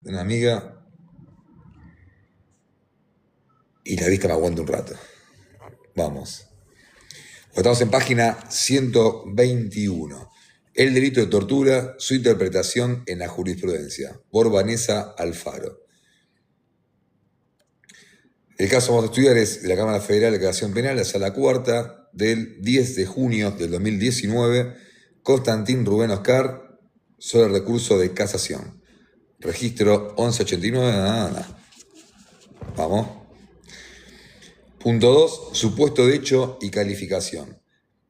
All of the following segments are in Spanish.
de una amiga y la vista me aguanta un rato. Vamos. Estamos en página 121. El delito de tortura, su interpretación en la jurisprudencia, por Vanessa Alfaro. El caso que vamos a estudiar es de la Cámara Federal de Declaración Penal, la Sala Cuarta, del 10 de junio del 2019, Constantín Rubén Oscar, sobre el recurso de casación. Registro 1189. Vamos. Punto 2. Supuesto de hecho y calificación.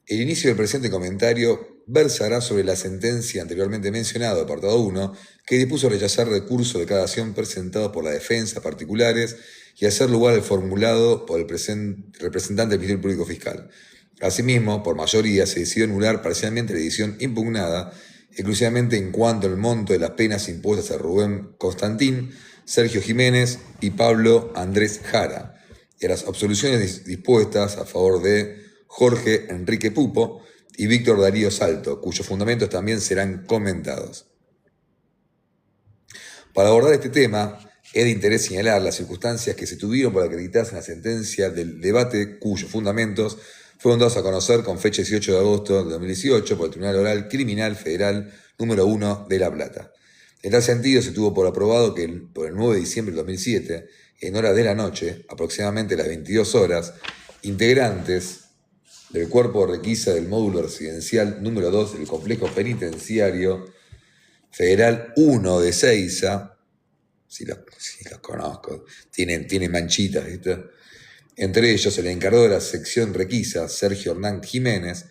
El inicio del presente comentario versará sobre la sentencia anteriormente mencionada, apartado 1, que dispuso rechazar recurso de casación presentado por la defensa particulares y hacer lugar al formulado por el representante del Ministerio Público Fiscal. Asimismo, por mayoría, se decidió anular parcialmente la decisión impugnada, exclusivamente en cuanto al monto de las penas impuestas a Rubén Constantín, Sergio Jiménez y Pablo Andrés Jara, y a las absoluciones dispuestas a favor de Jorge Enrique Pupo y Víctor Darío Salto, cuyos fundamentos también serán comentados. Para abordar este tema, es de interés señalar las circunstancias que se tuvieron por acreditarse en la sentencia del debate, cuyos fundamentos fueron dados a conocer con fecha 18 de agosto de 2018 por el Tribunal Oral Criminal Federal número 1 de La Plata. En tal sentido, se tuvo por aprobado que por el 9 de diciembre del 2007, en horas de la noche, aproximadamente las 22 horas, integrantes del cuerpo de requisa del módulo residencial número 2 del complejo penitenciario federal 1 de Seiza, si los conozco, tienen manchitas, ¿viste? Entre ellos el encargado de la sección requisa, Sergio Hernán Jiménez,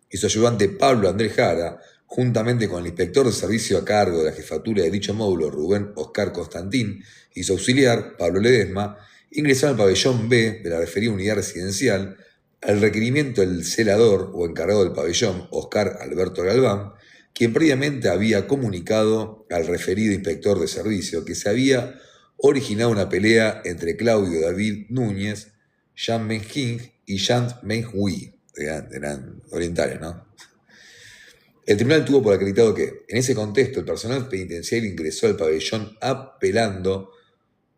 y su ayudante Pablo Andrés Jara, juntamente con el inspector de servicio a cargo de la jefatura de dicho módulo, Rubén Oscar Constantín, y su auxiliar, Pablo Ledesma, ingresaron al pabellón B de la referida unidad residencial al requerimiento del celador o encargado del pabellón, Oscar Alberto Galván, quien previamente había comunicado al referido inspector de servicio que se había originado una pelea entre Claudio David Núñez, Jean Meng-Hing y Jean Meng-Hui, eran orientales, ¿no? El tribunal tuvo por acreditado que, en ese contexto, el personal penitenciario ingresó al pabellón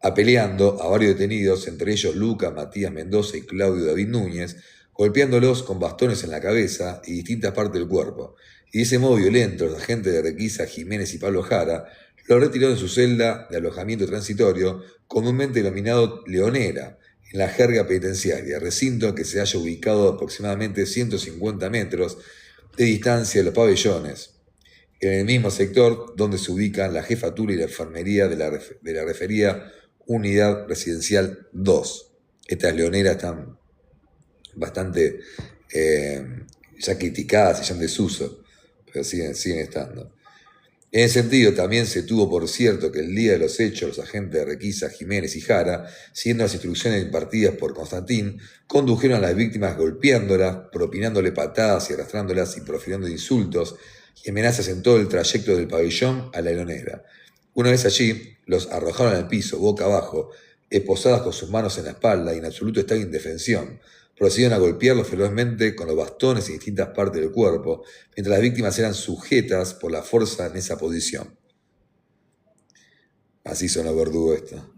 apeleando a varios detenidos, entre ellos Lucas Matías Mendoza y Claudio David Núñez, golpeándolos con bastones en la cabeza y distintas partes del cuerpo. Y de ese modo violento, los agentes de requisa Jiménez y Pablo Jara lo retiraron de su celda de alojamiento transitorio, comúnmente denominado Leonera, en la jerga penitenciaria, recinto que se halla ubicado a aproximadamente 150 metros de distancia de los pabellones, en el mismo sector donde se ubican la jefatura y la enfermería de la referida Unidad Residencial 2. Estas leoneras están bastante ya criticadas y ya en desuso, pero siguen estando. En ese sentido, también se tuvo por cierto que el día de los hechos, los agentes de requisa Jiménez y Jara, siguiendo las instrucciones impartidas por Constantín, condujeron a las víctimas golpeándolas, propinándole patadas y arrastrándolas y profiriendo insultos y amenazas en todo el trayecto del pabellón a la leonera. Una vez allí, los arrojaron al piso, boca abajo, esposadas con sus manos en la espalda y en absoluto estado de indefensión. Procedieron a golpearlos ferozmente con los bastones en distintas partes del cuerpo, mientras las víctimas eran sujetas por la fuerza en esa posición. Así son los verdugos esto.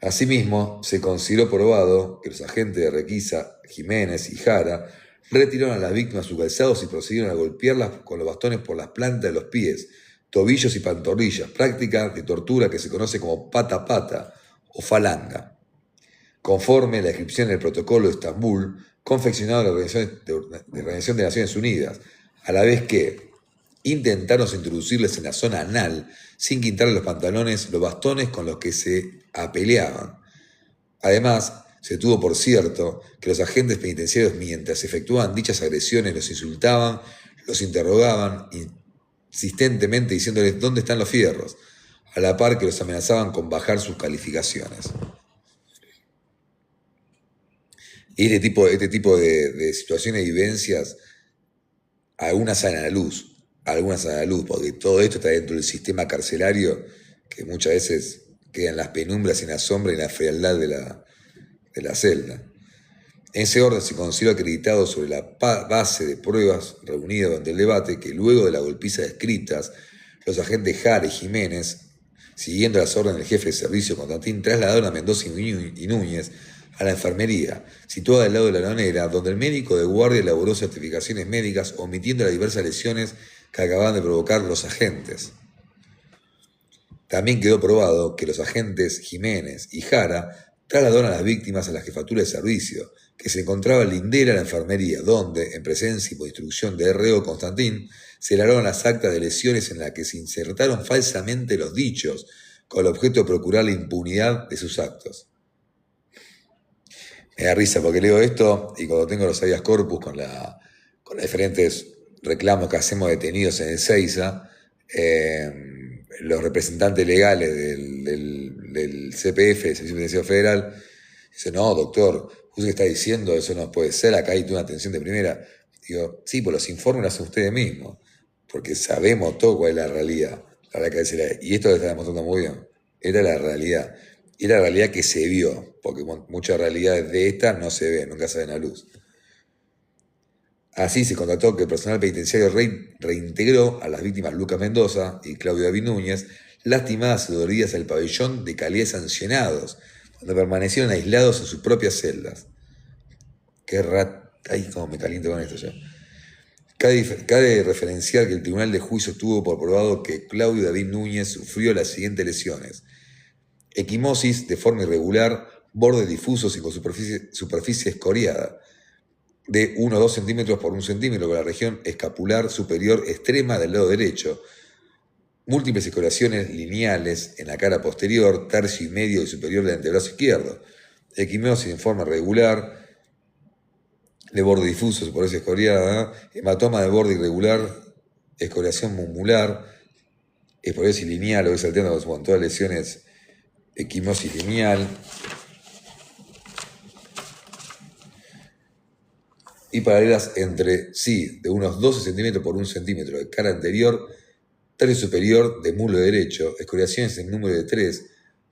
Asimismo, se consideró probado que los agentes de requisa Jiménez y Jara retiraron a las víctimas sus calzados y procedieron a golpearlas con los bastones por las plantas de los pies, tobillos y pantorrillas, práctica de tortura que se conoce como pata-pata o falanga, conforme a la descripción del protocolo de Estambul, confeccionado en la Organización de Naciones Unidas, a la vez que intentaron introducirles en la zona anal, sin quitarle los pantalones, los bastones con los que se apeleaban. Además, se tuvo por cierto que los agentes penitenciarios, mientras efectuaban dichas agresiones, los insultaban, los interrogaban insistentemente diciéndoles dónde están los fierros, a la par que los amenazaban con bajar sus calificaciones. Y este tipo de situaciones y vivencias, algunas salen a la luz, porque todo esto está dentro del sistema carcelario que muchas veces queda en las penumbras, en la sombra y en la frialdad de la celda. En ese orden se consideró acreditado sobre la base de pruebas reunidas durante el debate que luego de la golpiza descritas, los agentes Jara y Jiménez Siguiendo las órdenes del jefe de servicio, Constantín, trasladaron a Mendoza y Núñez a la enfermería, situada al lado de la lonera, donde el médico de guardia elaboró certificaciones médicas omitiendo las diversas lesiones que acababan de provocar los agentes. También quedó probado que los agentes Jiménez y Jara trasladaron a las víctimas a la jefatura de servicio, que se encontraba lindera a la enfermería, donde, en presencia y por instrucción de R.O. Constantín, se elaboraron las actas de lesiones en las que se insertaron falsamente los dichos, con el objeto de procurar la impunidad de sus actos. Me da risa porque leo esto y cuando tengo los habeas corpus con los diferentes reclamos que hacemos detenidos en el Seiza, los representantes legales del CPF, el Servicio Penitenciario Federal, dicen, no, doctor, usted está diciendo, eso no puede ser, acá hay una atención de primera. Digo, sí, pues los informes los hacen ustedes mismos, porque sabemos todo cuál es la realidad. Y esto lo está demostrando muy bien. Era la realidad. Y la realidad que se vio, porque muchas realidades de estas no se ven, nunca salen a luz. Así se constató que el personal penitenciario reintegró a las víctimas Lucas Mendoza y Claudio David Núñez, lastimadas y doloridas al pabellón de calidad sancionados, donde permanecieron aislados en sus propias celdas. Ay, cómo me caliento con esto ya. Cabe referenciar que el Tribunal de Juicio tuvo por probado que Claudio David Núñez sufrió las siguientes lesiones: equimosis de forma irregular, bordes difusos y con superficie escoriada, de 1 a 2 centímetros por 1 centímetro con la región escapular superior extrema del lado derecho, múltiples escoriaciones lineales en la cara posterior, tercio y medio y superior del antebrazo izquierdo, equimosis en forma regular, de borde difuso, superficie escoriada, hematoma de borde irregular, escoriación mumular, esclerosis lineal, o salteando con todas las lesiones, equimosis lineal, y paralelas entre sí, de unos 12 centímetros por 1 centímetro de cara anterior, tercio superior de muslo derecho, escoriaciones en número de 3,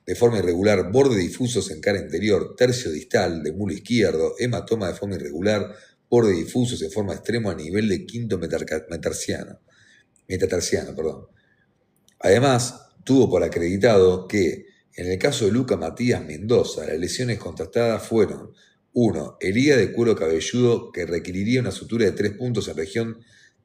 de forma irregular, bordes difusos en cara interior, tercio distal de muslo izquierdo, hematoma de forma irregular, bordes difusos en forma extrema a nivel de quinto metatarsiano. Además, tuvo por acreditado que, en el caso de Lucas Matías Mendoza, las lesiones contrastadas fueron: 1. Herida de cuero cabelludo que requeriría una sutura de 3 puntos en región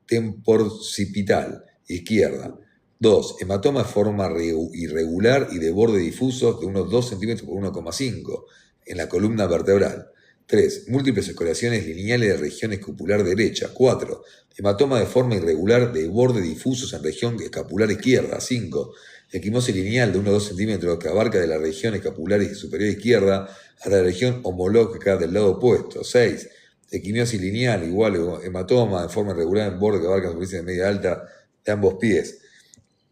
temporocipital izquierda. 2. Hematoma de forma irregular y de borde difuso de unos 2 centímetros por 1,5 en la columna vertebral. 3. Múltiples escoriaciones lineales de región escapular derecha. 4. Hematoma de forma irregular de borde difusos en región escapular izquierda. 5. Equimosis lineal de 1 a 2 centímetros que abarca de la región escapular y superior izquierda a la región homológica del lado opuesto. 6. Equimosis lineal igual hematoma de forma irregular en borde que abarca la superficie de media alta de ambos pies.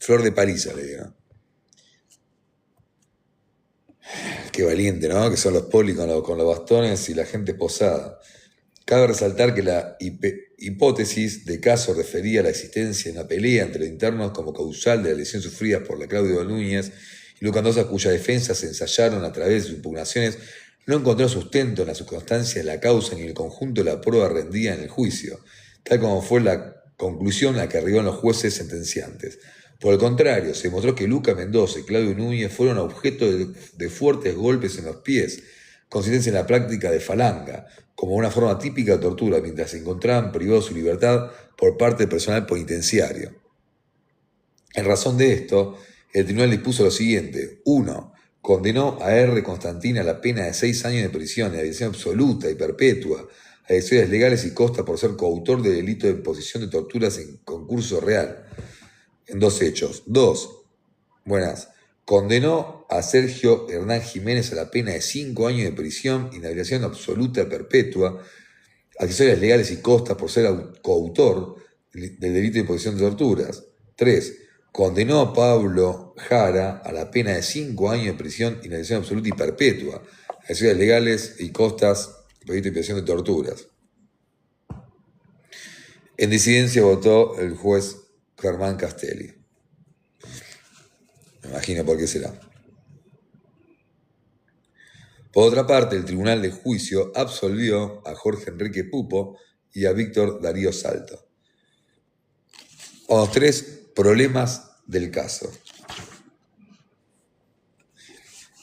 Flor de paliza, le digo. Qué valiente, ¿no? Que son los polis con los bastones y la gente posada. Cabe resaltar que la hipótesis de caso refería a la existencia de una pelea entre los internos como causal de la lesión sufrida por la Claudio Núñez y Lucas Mendoza, cuya defensa se ensayaron a través de sus impugnaciones, no encontró sustento en las circunstancias de la causa ni en el conjunto de la prueba rendida en el juicio, tal como fue la conclusión a la que arribaron los jueces sentenciantes. Por el contrario, se demostró que Lucas Mendoza y Claudio Núñez fueron objeto de fuertes golpes en los pies, consistentes en la práctica de falanga, como una forma típica de tortura, mientras se encontraban privados de su libertad por parte del personal penitenciario. En razón de esto, el tribunal dispuso lo siguiente: 1. Condenó a R. Constantín a la pena de 6 años de prisión y a dirección absoluta y perpetua, a decisiones legales y costa por ser coautor de delito de imposición de torturas en concurso real, en 2 hechos. 2. Condenó a Sergio Hernán Jiménez a la pena de 5 años de prisión, inhabilitación absoluta perpetua, accesorias legales y costas por ser coautor del delito de imposición de torturas. 3. Condenó a Pablo Jara a la pena de 5 años de prisión, inhabilitación absoluta y perpetua, accesorias legales y costas por delito de imposición de torturas. En disidencia votó el juez Germán Castelli. Me imagino por qué será. Por otra parte, el Tribunal de Juicio absolvió a Jorge Enrique Pupo y a Víctor Darío Salto. Los 3 problemas del caso.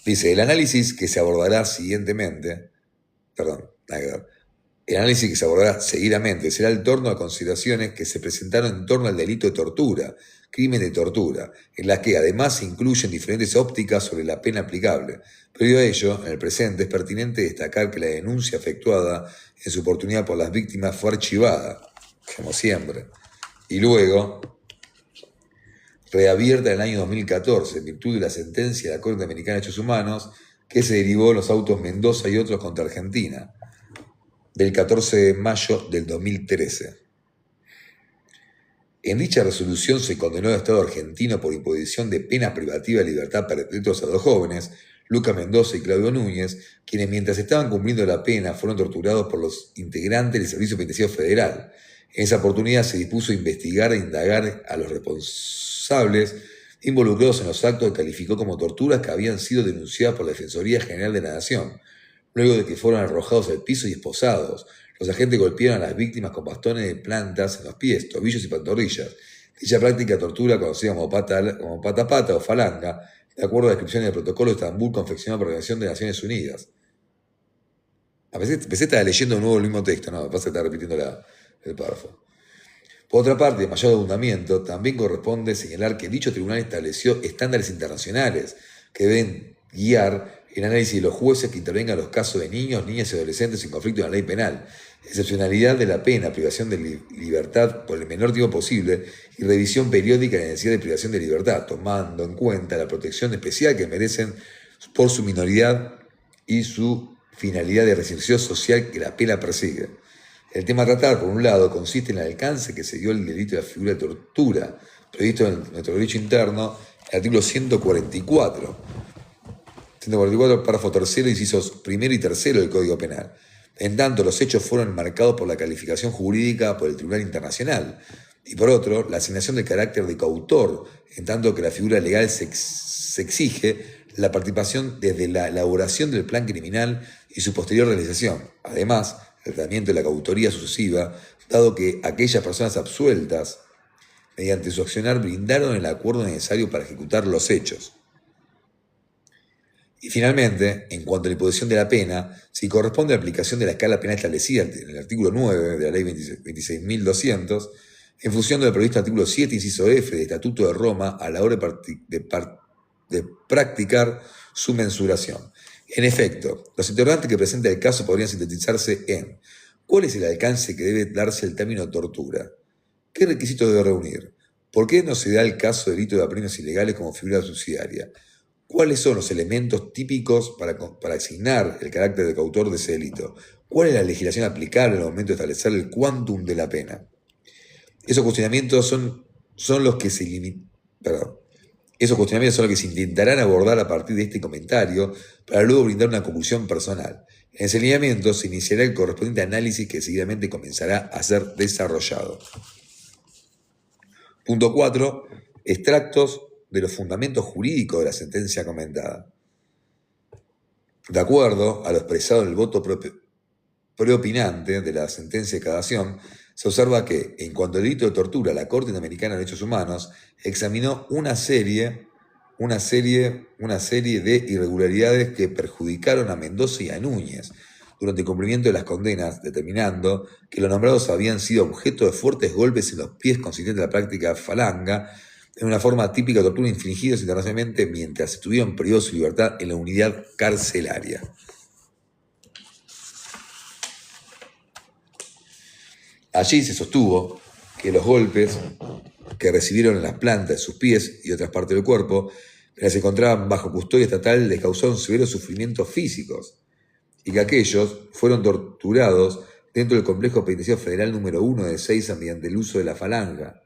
Dice, el análisis que se abordará siguientemente, perdón, nada que ver. El análisis que se abordará seguidamente será en torno a consideraciones que se presentaron en torno al delito de tortura, crimen de tortura, en las que además se incluyen diferentes ópticas sobre la pena aplicable. Previo a ello, en el presente es pertinente destacar que la denuncia efectuada en su oportunidad por las víctimas fue archivada, como siempre, y luego reabierta en el año 2014 en virtud de la sentencia de la Corte Americana de Derechos Humanos que se derivó en los autos Mendoza y otros contra Argentina, del 14 de mayo del 2013. En dicha resolución se condenó al Estado argentino por imposición de pena privativa de libertad perpetuas a dos jóvenes, Luca Mendoza y Claudio Núñez, quienes mientras estaban cumpliendo la pena fueron torturados por los integrantes del Servicio Penitenciario Federal. En esa oportunidad se dispuso investigar e indagar a los responsables involucrados en los actos que calificó como torturas que habían sido denunciadas por la Defensoría General de la Nación. Luego de que fueron arrojados al piso y esposados, los agentes golpearon a las víctimas con bastones de plantas en los pies, tobillos y pantorrillas. Dicha práctica de tortura, conocida como pata a pata o falanga, de acuerdo a la descripción del protocolo de Estambul confeccionado por la Organización de Naciones Unidas. A veces estaba leyendo de nuevo el mismo texto, no, me pasa que está repitiendo el párrafo. Por otra parte, de mayor abundamiento, también corresponde señalar que dicho tribunal estableció estándares internacionales que deben guiar el análisis de los jueces que intervengan en los casos de niños, niñas y adolescentes en conflicto con la ley penal, excepcionalidad de la pena, privación de libertad por el menor tiempo posible y revisión periódica de la necesidad de privación de libertad, tomando en cuenta la protección especial que merecen por su minoridad y su finalidad de reinserción social que la pena persigue. El tema a tratar, por un lado, consiste en el alcance que se dio el delito de la figura de tortura, previsto en nuestro derecho interno, el artículo 144, párrafo tercero, incisos primero y tercero del Código Penal. En tanto, los hechos fueron marcados por la calificación jurídica por el Tribunal Internacional. Y por otro, la asignación de carácter de coautor, en tanto que la figura legal se exige la participación desde la elaboración del plan criminal y su posterior realización. Además, el tratamiento de la coautoría sucesiva, dado que aquellas personas absueltas, mediante su accionar, brindaron el acuerdo necesario para ejecutar los hechos. Y finalmente, en cuanto a la imposición de la pena, si corresponde a la aplicación de la escala penal establecida en el artículo 9 de la ley 26.200, en función del previsto artículo 7, inciso F del Estatuto de Roma, a la hora de practicar su mensuración. En efecto, los interrogantes que presenta el caso podrían sintetizarse en: ¿cuál es el alcance que debe darse el término tortura? ¿Qué requisitos debe reunir? ¿Por qué no se da el caso de delito de apremios ilegales como figura subsidiaria? ¿Cuáles son los elementos típicos para asignar el carácter de coautor de ese delito? ¿Cuál es la legislación aplicable al momento de establecer el quantum de la pena? Esos cuestionamientos son los que se intentarán abordar a partir de este comentario para luego brindar una conclusión personal. En ese lineamiento se iniciará el correspondiente análisis que seguidamente comenzará a ser desarrollado. Punto 4. Extractos de los fundamentos jurídicos de la sentencia comentada. De acuerdo a lo expresado en el voto preopinante de la sentencia de causación, se observa que, en cuanto al delito de tortura, la Corte Interamericana de Derechos Humanos examinó una serie de irregularidades que perjudicaron a Mendoza y a Núñez durante el cumplimiento de las condenas, determinando que los nombrados habían sido objeto de fuertes golpes en los pies consistentes en la práctica falanga, en una forma típica de tortura infligidas internacionalmente mientras estuvieron privados de su libertad en la unidad carcelaria. Allí se sostuvo que los golpes que recibieron en las plantas de sus pies y otras partes del cuerpo, mientras se encontraban bajo custodia estatal, les causaron severos sufrimientos físicos y que aquellos fueron torturados dentro del complejo penitenciario federal número 1 de Ezeiza mediante el uso de la falanga,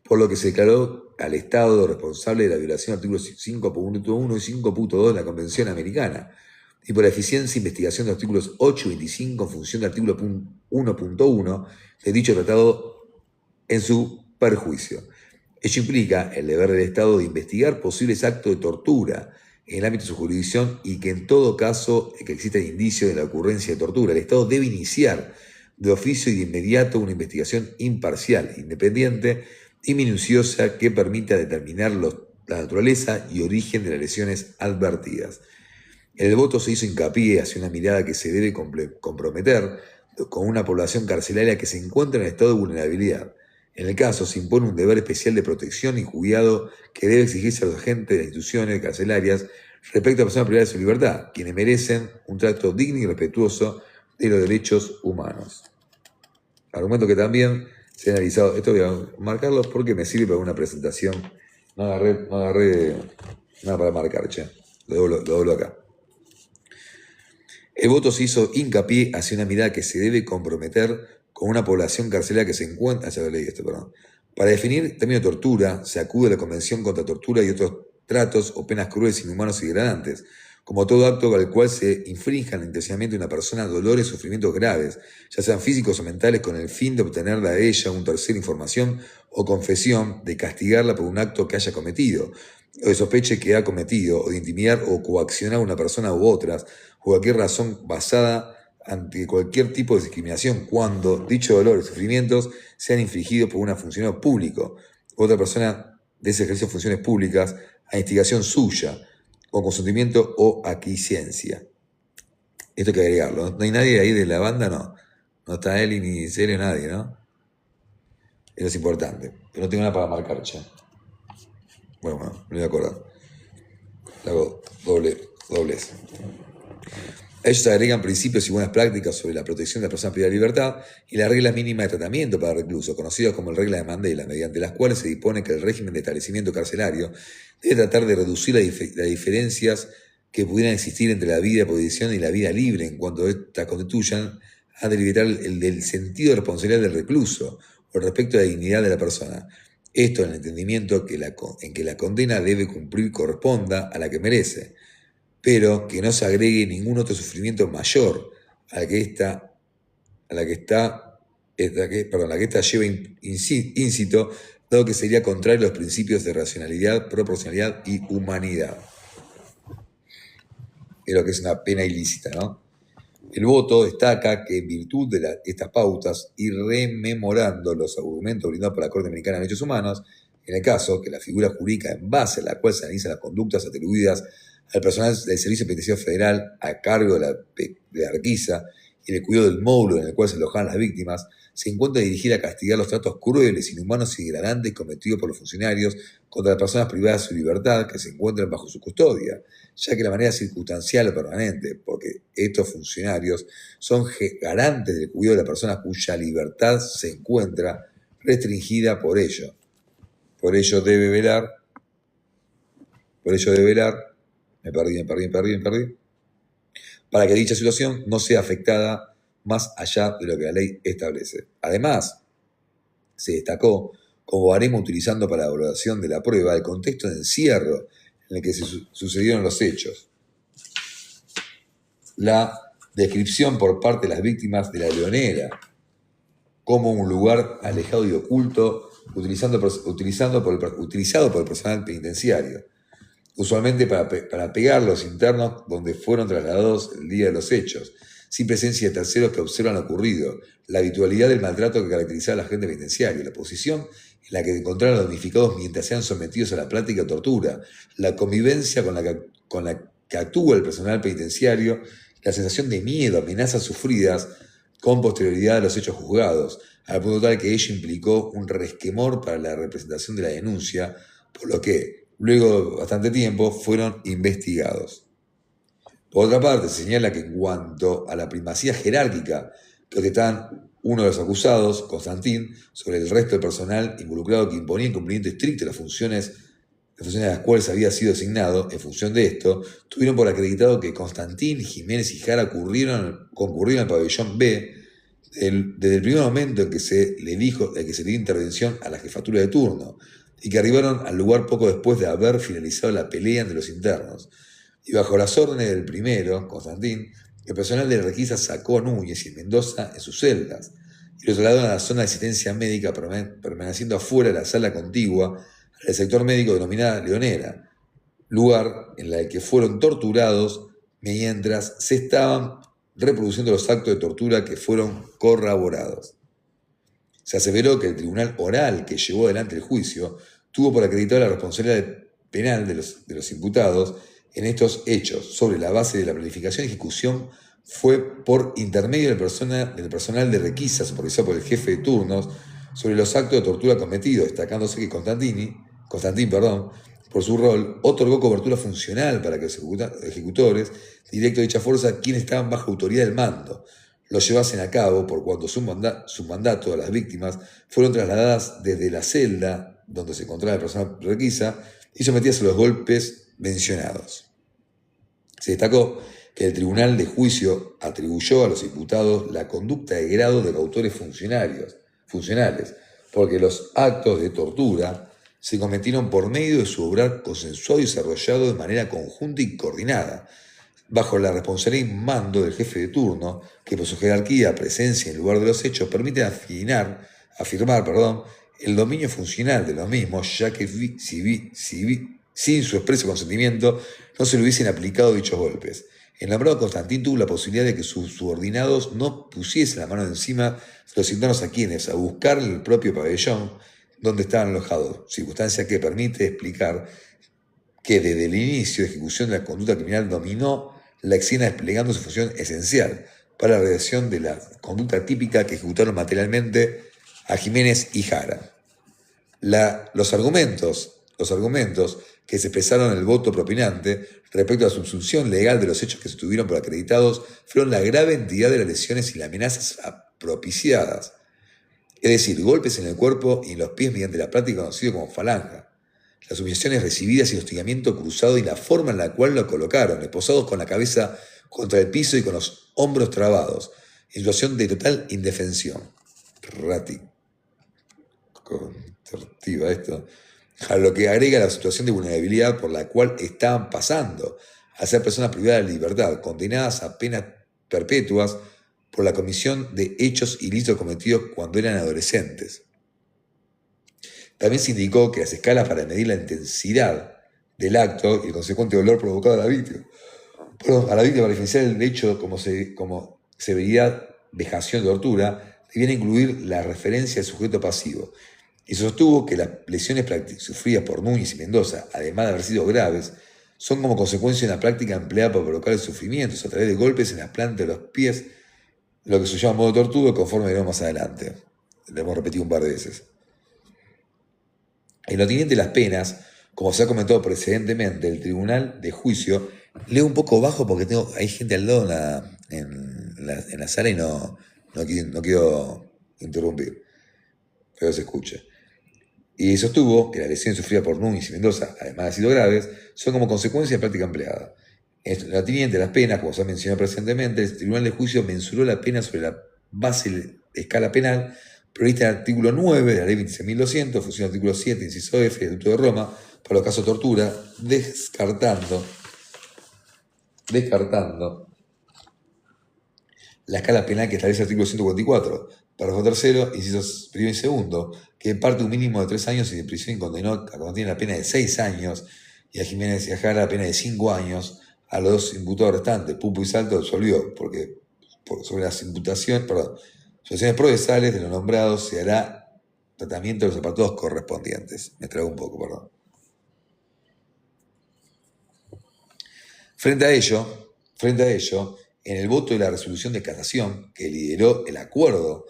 por lo que se declaró al Estado responsable de la violación de artículos 5.1 y 5.2 de la Convención Americana, y por la eficiencia e investigación de los artículos 8 y 25 en función del artículo 1.1 de dicho tratado en su perjuicio. Ello implica el deber del Estado de investigar posibles actos de tortura en el ámbito de su jurisdicción y que en todo caso que exista indicio de la ocurrencia de tortura, el Estado debe iniciar de oficio y de inmediato una investigación imparcial, independiente y minuciosa que permita determinar los la naturaleza y origen de las lesiones advertidas. En el voto se hizo hincapié hacia una mirada que se debe comprometer con una población carcelaria que se encuentra en estado de vulnerabilidad. En el caso, se impone un deber especial de protección y cuidado que debe exigirse a los agentes de las instituciones carcelarias respecto a personas privadas de su libertad, quienes merecen un trato digno y respetuoso de los derechos humanos. Argumento que también se ha analizado. Esto voy a marcarlo porque me sirve para una presentación. No agarré nada para marcar, che. Lo doblo acá. El voto se hizo hincapié hacia una mirada que se debe comprometer con una población carcelaria que se encuentra. Ya lo leí esto, perdón. Para definir el término tortura, se acude a la Convención contra Tortura y otros tratos o penas crueles, inhumanos y degradantes, como todo acto al cual se infrinjan intencionalmente a una persona dolores o sufrimientos graves, ya sean físicos o mentales, con el fin de obtenerla de ella una tercera información o confesión, de castigarla por un acto que haya cometido, o de sospeche que ha cometido, o de intimidar o coaccionar a una persona u otras, o cualquier razón basada ante cualquier tipo de discriminación, cuando dicho dolor y sufrimientos sean infligidos por un funcionario público, u otra persona de ese ejercicio de funciones públicas, a instigación suya, con consentimiento o aquiescencia. Esto hay que agregarlo. No hay nadie ahí de la banda, no. No está Eli ni Serio, nadie, ¿no? Eso es importante. Pero no tengo nada para marcar, che. Bueno, me voy a acordar. Le hago doblez. Ellos agregan principios y buenas prácticas sobre la protección de las personas privadas de libertad y las reglas mínimas de tratamiento para reclusos, conocidas como la regla de Mandela, mediante las cuales se dispone que el régimen de establecimiento carcelario debe tratar de reducir las diferencias que pudieran existir entre la vida de posición y la vida libre, en cuanto estas constituyan a delimitar el sentido de responsabilidad del recluso o respecto a la dignidad de la persona. Esto en el entendimiento en que la condena debe cumplir y corresponda a la que merece, pero que no se agregue ningún otro sufrimiento mayor a la que esta lleva íncito, dado que sería contrario a los principios de racionalidad, proporcionalidad y humanidad. Es lo que es una pena ilícita, ¿no? El voto destaca que en virtud de estas pautas y rememorando los argumentos brindados por la Corte Americana de Derechos Humanos, en el caso que la figura jurídica en base a la cual se analizan las conductas atribuidas al personal del Servicio Penitenciario Federal a cargo de la requisa y el cuidado del módulo en el cual se alojaban las víctimas, se encuentra dirigida a castigar los tratos crueles, inhumanos y degradantes cometidos por los funcionarios contra las personas privadas de su libertad que se encuentran bajo su custodia, ya que de manera circunstancial o permanente, porque estos funcionarios son garantes del cuidado de la persona cuya libertad se encuentra restringida por ello. Por ello debe velar. Me perdí. Para que dicha situación no sea afectada más allá de lo que la ley establece. Además, se destacó como baremo utilizando para la evaluación de la prueba el contexto de encierro en el que se sucedieron los hechos. La descripción por parte de las víctimas de la Leonera como un lugar alejado y oculto utilizado por el personal penitenciario, usualmente para pegar a los internos donde fueron trasladados el día de los hechos, sin presencia de terceros que observan lo ocurrido, la habitualidad del maltrato que caracterizaba a la gente penitenciaria, la posición en la que se encontraron los damnificados mientras sean sometidos a la práctica o tortura, la convivencia con la que actúa el personal penitenciario, la sensación de miedo, amenazas sufridas con posterioridad a los hechos juzgados, al punto tal que ello implicó un resquemor para la representación de la denuncia, por lo que, luego de bastante tiempo, fueron investigados. Por otra parte, se señala que en cuanto a la primacía jerárquica que ostentaban uno de los acusados, Constantín, sobre el resto del personal involucrado que imponía el cumplimiento estricto de las funciones a las cuales había sido asignado, en función de esto, tuvieron por acreditado que Constantín, Jiménez y Jara concurrieron al pabellón B desde el primer momento en que se le dio intervención a la jefatura de turno, y que arribaron al lugar poco después de haber finalizado la pelea entre los internos. Y bajo las órdenes del primero, Constantín, el personal de la requisa sacó a Núñez y Mendoza en sus celdas y los trasladaron a la zona de asistencia médica, permaneciendo afuera de la sala contigua al sector médico denominada Leonera, lugar en el que fueron torturados mientras se estaban reproduciendo los actos de tortura que fueron corroborados. Se aseveró que el tribunal oral que llevó adelante el juicio tuvo por acreditar la responsabilidad penal de los imputados en estos hechos, sobre la base de la planificación y ejecución, fue por intermedio del personal de requisa supervisado por el jefe de turnos sobre los actos de tortura cometidos, destacándose que Constantín, por su rol, otorgó cobertura funcional para que los ejecutores directos de dicha fuerza, quienes estaban bajo autoridad del mando, lo llevasen a cabo, por cuanto su mandato a las víctimas fueron trasladadas desde la celda donde se encontraba el personal de requisa y sometidas a los golpes mencionados. Se destacó que el Tribunal de Juicio atribuyó a los imputados la conducta de grado de autores funcionales, porque los actos de tortura se cometieron por medio de su obrar consensuado y desarrollado de manera conjunta y coordinada, bajo la responsabilidad y mando del jefe de turno, que por su jerarquía, presencia en el lugar de los hechos, permite afirmar, el dominio funcional de los mismos, ya que sin su expreso consentimiento no se le hubiesen aplicado dichos golpes. El nombrado Constantín tuvo la posibilidad de que sus subordinados no pusiesen la mano encima de los internos a quienes, a buscar el propio pabellón donde estaban alojados, circunstancia que permite explicar que desde el inicio de ejecución de la conducta criminal dominó la escena desplegando su función esencial para la realización de la conducta típica que ejecutaron materialmente a Jiménez y Jara. Los argumentos que se expresaron en el voto propinante respecto a la subsunción legal de los hechos que se tuvieron por acreditados fueron la grave entidad de las lesiones y las amenazas propiciadas, es decir, golpes en el cuerpo y en los pies mediante la práctica conocida como falanga, las humillaciones recibidas y el hostigamiento cruzado y la forma en la cual lo colocaron, esposados con la cabeza contra el piso y con los hombros trabados, en situación de total indefensión. Contertiva esto. A lo que agrega la situación de vulnerabilidad por la cual estaban pasando, a ser personas privadas de libertad, condenadas a penas perpetuas por la comisión de hechos ilícitos cometidos cuando eran adolescentes. También se indicó que las escalas para medir la intensidad del acto y el consecuente dolor provocado a la víctima para diferenciar el hecho como severidad, vejación de tortura, debían incluir la referencia al sujeto pasivo. Y sostuvo que las lesiones sufridas por Núñez y Mendoza, además de haber sido graves, son como consecuencia de una práctica empleada para provocar el sufrimiento a través de golpes en las plantas de los pies, lo que se llama modo de tortura, conforme veremos más adelante. Lo hemos repetido un par de veces. En lo teniente las penas, como se ha comentado precedentemente, el Tribunal de Juicio, leo un poco bajo porque hay gente al lado en la sala y no quiero interrumpir, pero se escucha. Y sostuvo que las lesiones sufridas por Núñez y Mendoza, además de haber sido graves, son como consecuencia de práctica empleada. En lo teniente las penas, como se ha mencionado precedentemente, el Tribunal de Juicio mensuró la pena sobre la base de escala penal prevista en el artículo 9 de la ley 26.200, función artículo 7, inciso F, del Estatuto de Roma, para los casos de tortura, descartando la escala penal que establece el artículo 144, párrafo tercero, incisos primero y segundo, que parte un mínimo de 3 años y de prisión y condenó a Constantín la pena de 6 años y a Jiménez y a Jara la pena de 5 años. A los dos imputados restantes, Pupo y Salto, absolvió, porque sobre las situaciones procesales de los nombrados se hará tratamiento de los apartados correspondientes. Me trago un poco, perdón. Frente a ello, en el voto de la resolución de casación que lideró el acuerdo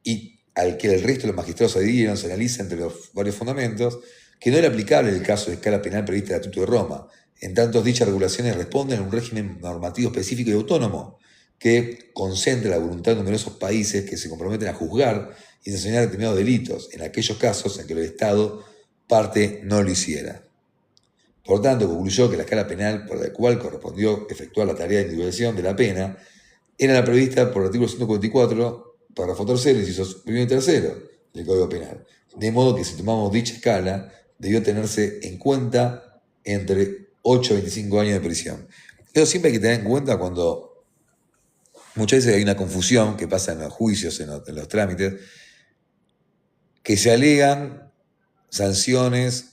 y al que el resto de los magistrados adhirieron, se analiza entre los varios fundamentos que no era aplicable el caso de escala penal prevista en el Estatuto de Roma, en tanto dichas regulaciones responden a un régimen normativo específico y autónomo que concentra la voluntad de numerosos países que se comprometen a juzgar y sancionar determinados delitos en aquellos casos en que el Estado parte no lo hiciera. Por tanto, concluyó que la escala penal por la cual correspondió efectuar la tarea de individualización de la pena era la prevista por el artículo 144, párrafo tercero, incisos primero y tercero del Código Penal. De modo que si tomamos dicha escala, debió tenerse en cuenta entre 8 a 25 años de prisión. Esto siempre hay que tener en cuenta cuando muchas veces hay una confusión que pasa en los juicios, en los trámites, que se alegan sanciones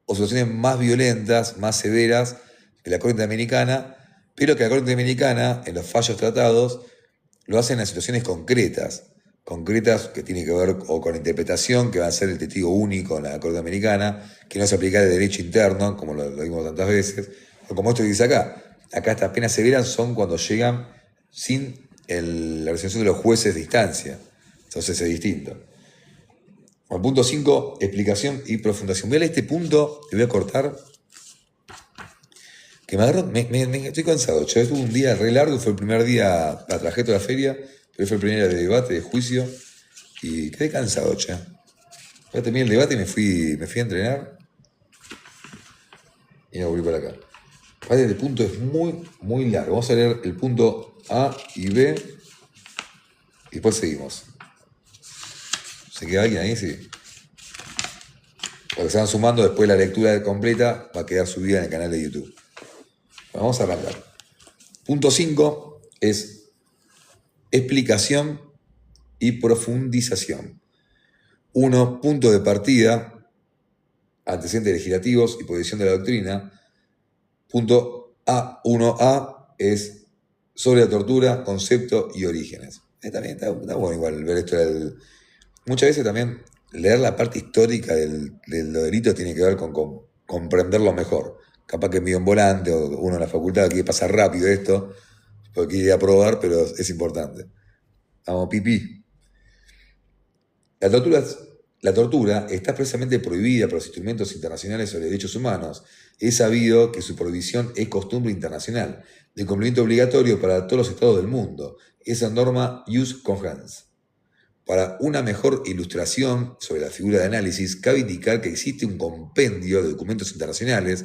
o situaciones más violentas, más severas de la Corte Interamericana, pero que la Corte Interamericana, en los fallos tratados, lo hacen en situaciones concretas. concretas que tienen que ver o con la interpretación, que va a ser el testigo único en la Corte Americana, que no se aplica el derecho interno, como lo vimos tantas veces, o como esto que dice acá. Acá estas penas severas son cuando llegan sin la resolución de los jueces de instancia. Entonces es distinto. Bueno, punto 5, explicación y profundación. Voy a leer este punto, le voy a cortar. Que me agarró, estoy cansado. Yo tuve un día re largo, fue el primer día, la traje toda la feria, pero fue el primer día de debate, de juicio, y quedé cansado, che. Ya terminé el debate y me fui a entrenar y me volví para acá. Este punto es muy, muy largo. Vamos a leer el punto A y B y después seguimos. ¿Se queda alguien ahí? Sí. Los que se van sumando después de la lectura completa va a quedar subida en el canal de YouTube. Bueno, vamos a arrancar. Punto 5 es explicación y profundización. 1. Punto de partida, antecedentes legislativos y posición de la doctrina. Punto A1A es sobre la tortura, concepto y orígenes. También está bueno igual ver esto. Muchas veces también leer la parte histórica de los delitos tiene que ver con comprenderlo mejor. Capaz que es medio en volante o uno en la facultad quiere pasar rápido esto, porque quiere aprobar, pero es importante. Vamos, pipí. La tortura está expresamente prohibida por los instrumentos internacionales sobre derechos humanos. Es sabido que su prohibición es costumbre internacional, de cumplimiento obligatorio para todos los estados del mundo. Esa norma jus cogens. Para una mejor ilustración sobre la figura de análisis, cabe indicar que existe un compendio de documentos internacionales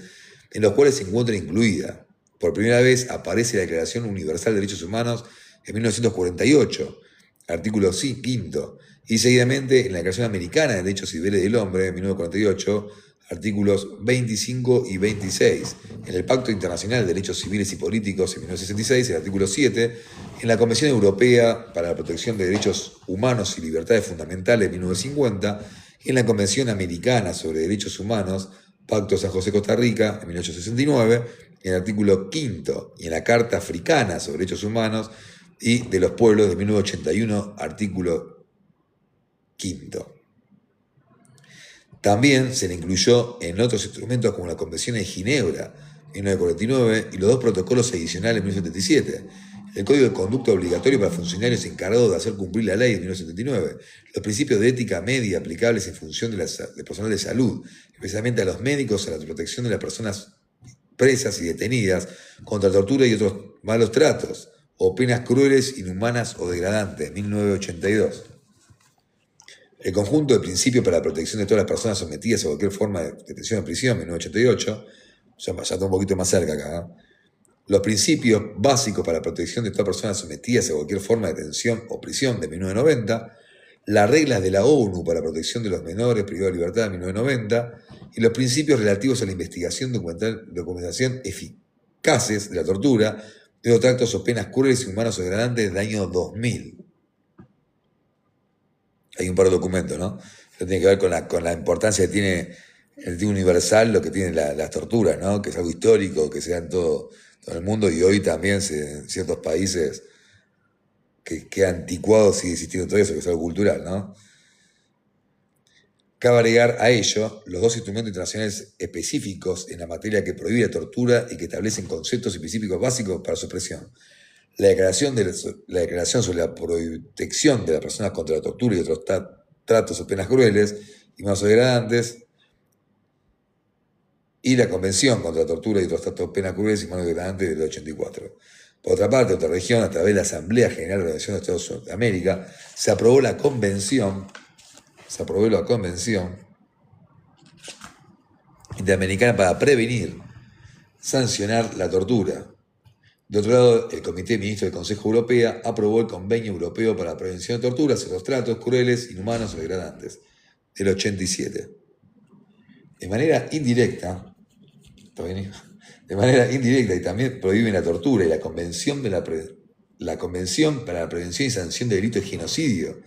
en los cuales se encuentra incluida. Por primera vez aparece la Declaración Universal de Derechos Humanos en 1948, artículo 5, y seguidamente en la Declaración Americana de Derechos Civiles del Hombre en 1948, artículos 25 y 26, en el Pacto Internacional de Derechos Civiles y Políticos en 1966, el artículo 7, en la Convención Europea para la Protección de Derechos Humanos y Libertades Fundamentales en 1950, y en la Convención Americana sobre Derechos Humanos, Pacto San José-Costa Rica en 1869, en el artículo 5, y en la Carta Africana sobre Derechos Humanos y de los Pueblos de 1981, artículo 5. También se le incluyó en otros instrumentos como la Convención de Ginebra en 1949 y los dos protocolos adicionales en 1977, el Código de Conducta Obligatorio para funcionarios encargados de hacer cumplir la ley en 1979, los principios de ética media aplicables en función de personal de salud, especialmente a los médicos, a la protección de las personas presas y detenidas contra tortura y otros malos tratos, o penas crueles, inhumanas o degradantes, 1982. El conjunto de principios para la protección de todas las personas sometidas a cualquier forma de detención o prisión, 1988, ya está un poquito más cerca acá, ¿no? Los principios básicos para la protección de todas las personas sometidas a cualquier forma de detención o prisión, de 1990, las reglas de la ONU para la protección de los menores privados de libertad, de 1990, y los principios relativos a la investigación, documentación eficaces de la tortura, de los tratos o penas crueles, inhumanos o degradantes del año 2000. Hay un par de documentos, ¿no? Esto tiene que ver con la importancia que tiene el tipo universal, lo que tienen las torturas, ¿no? Que es algo histórico, que se da en todo el mundo y hoy también en ciertos países que anticuados sigue existiendo todo eso, que es algo cultural, ¿no? Cabe agregar a ello los dos instrumentos internacionales específicos en la materia que prohíbe la tortura y que establecen conceptos específicos básicos para su expresión. La declaración sobre la protección de las personas contra la tortura y otros tratos o penas crueles y más degradantes, y la Convención contra la tortura y otros tratos o penas crueles y más degradantes del 84. Por otra parte, otra región, a través de la Asamblea General de la Organización de Estados de América, se aprobó la Convención Interamericana para prevenir, sancionar la tortura. De otro lado, el Comité de Ministros del Consejo Europeo aprobó el Convenio Europeo para la Prevención de Torturas y los tratos crueles, inhumanos o degradantes, del 87. De manera indirecta y también prohíben la tortura y la Convención para la Prevención y Sanción de Delitos de Genocidio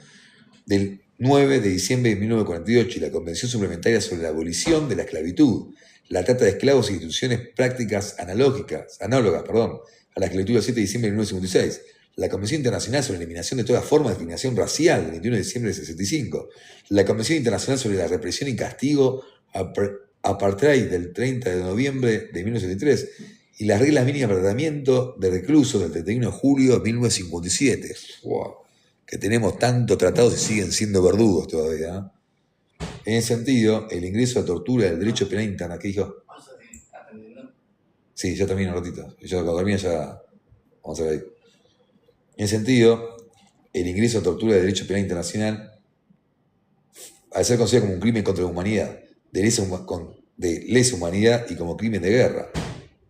del 9 de diciembre de 1948 y la Convención Suplementaria sobre la Abolición de la Esclavitud, la trata de esclavos y instituciones prácticas análogas a la esclavitud del 7 de diciembre de 1956, la Convención Internacional sobre la Eliminación de toda forma de discriminación racial, del 21 de diciembre del 65, la Convención Internacional sobre la Represión y Castigo Apartheid del 30 de noviembre de 1973 y las reglas mínimas de tratamiento de reclusos del 31 de julio de 1957. Wow. Que tenemos tantos tratados y siguen siendo verdugos todavía. En ese sentido, el ingreso a tortura del derecho penal internacional. ¿Qué dijo? Sí, ya termino un ratito. Yo cuando termine ya vamos a ver ahí. En ese sentido, el ingreso a tortura del derecho penal internacional, al ser considerado como un crimen contra la humanidad, de lesa humanidad y como crimen de guerra.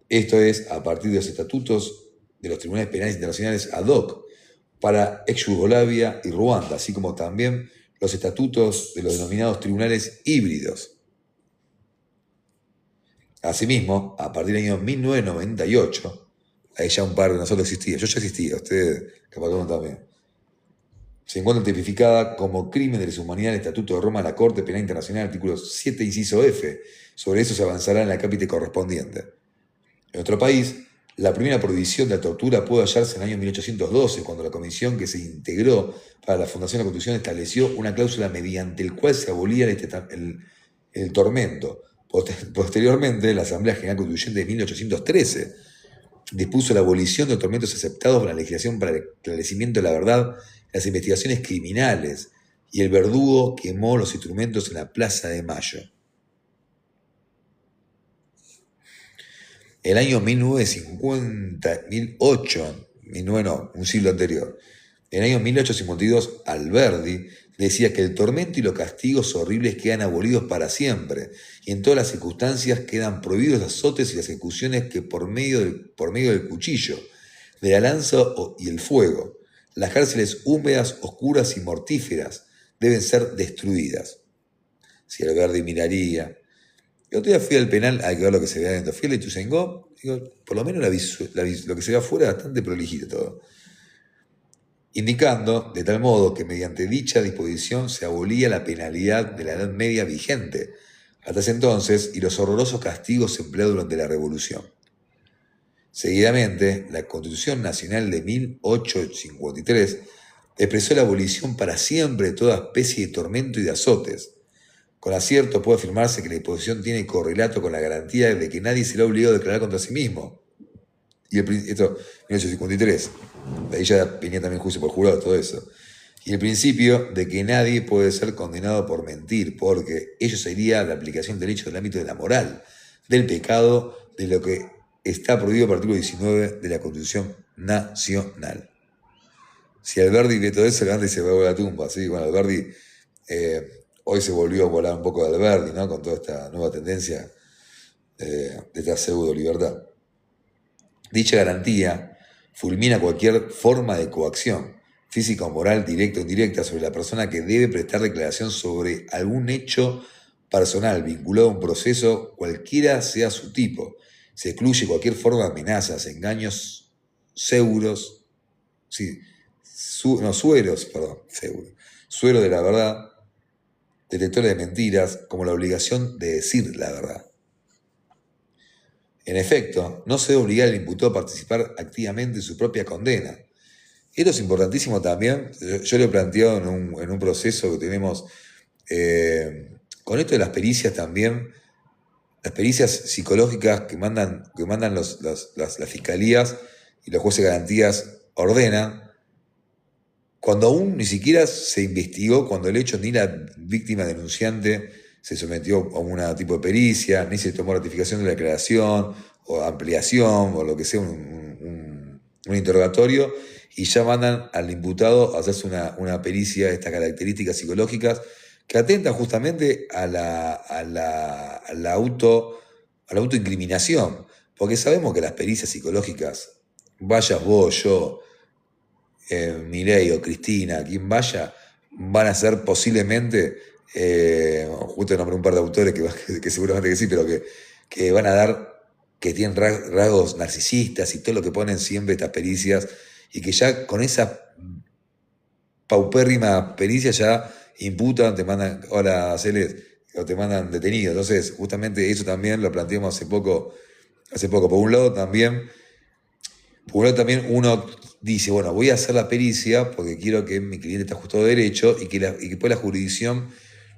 Esto es a partir de los estatutos de los tribunales penales internacionales ad hoc para ex-Yugoslavia y Ruanda, así como también los estatutos de los denominados tribunales híbridos. Asimismo, a partir del año 1998, ahí ya un par de nosotros existía, yo ya existía, ustedes capaz que no también, se encuentra tipificada como crimen de lesa humanidad en el Estatuto de Roma de la Corte Penal Internacional, artículo 7, inciso F. Sobre eso se avanzará en la cápite correspondiente. En nuestro país, la primera prohibición de la tortura pudo hallarse en el año 1812, cuando la comisión que se integró para la fundación de la Constitución estableció una cláusula mediante el cual se abolía el tormento. Posteriormente, la Asamblea General Constituyente de 1813 dispuso la abolición de los tormentos aceptados por la legislación para el esclarecimiento de la verdad en las investigaciones criminales, y el verdugo quemó los instrumentos en la Plaza de Mayo. El año 1950, un siglo anterior, en el año 1852, Alberdi decía que el tormento y los castigos horribles quedan abolidos para siempre, y en todas las circunstancias quedan prohibidos los azotes y las ejecuciones que por medio del cuchillo, de la lanza y el fuego, las cárceles húmedas, oscuras y mortíferas deben ser destruidas. Si Alberdi miraría... El otro día fui al penal, hay que ver lo que se ve adentro. Fui al Ituzaingó, digo, por lo menos lo que se ve afuera es bastante prolijito todo. Indicando, de tal modo, que mediante dicha disposición se abolía la penalidad de la Edad Media vigente hasta ese entonces y los horrorosos castigos empleados durante la Revolución. Seguidamente, la Constitución Nacional de 1853 expresó la abolición para siempre de toda especie de tormento y de azotes. Con acierto puede afirmarse que la disposición tiene correlato con la garantía de que nadie será obligado a declarar contra sí mismo. Y esto, 1853, de ahí ya venía también juicio por jurado, todo eso. Y el principio de que nadie puede ser condenado por mentir, porque ello sería la aplicación del derecho del ámbito de la moral, del pecado, de lo que está prohibido por el artículo 19 de la Constitución Nacional. Si Alberdi ve todo eso, Alberdi se va a la tumba, ¿sí? Bueno, Alberdi... hoy se volvió a volar un poco de Alberdi, ¿no? Con toda esta nueva tendencia de esta pseudo libertad. Dicha garantía fulmina cualquier forma de coacción, física o moral, directa o indirecta, sobre la persona que debe prestar declaración sobre algún hecho personal vinculado a un proceso, cualquiera sea su tipo. Se excluye cualquier forma de amenazas, engaños, sueros de la verdad, detectores de mentiras, como la obligación de decir la verdad. En efecto, no se debe obligar al imputado a participar activamente en su propia condena. Esto es importantísimo también. Yo lo he planteado en un proceso que tenemos con esto de las pericias también, las pericias psicológicas que mandan las fiscalías y los jueces de garantías ordenan, cuando aún ni siquiera se investigó, cuando el hecho ni la víctima denunciante se sometió a un tipo de pericia, ni se tomó ratificación de la declaración, o ampliación, o lo que sea, un interrogatorio, y ya mandan al imputado a hacerse una pericia de estas características psicológicas que atentan justamente a la autoincriminación, porque sabemos que las pericias psicológicas, vayas vos, yo, Milei o Cristina, quien vaya, van a ser posiblemente, justo nombré un par de autores que seguramente que sí, pero que van a dar, que tienen rasgos narcisistas y todo lo que ponen siempre estas pericias, y que ya con esa paupérrima pericia ya imputan, te mandan, hola Celes, o te mandan detenido. Entonces, justamente eso también lo planteamos hace poco. Por un lado también, Por un lado también uno dice, bueno, voy a hacer la pericia porque quiero que mi cliente esté ajustado de derecho y que después la jurisdicción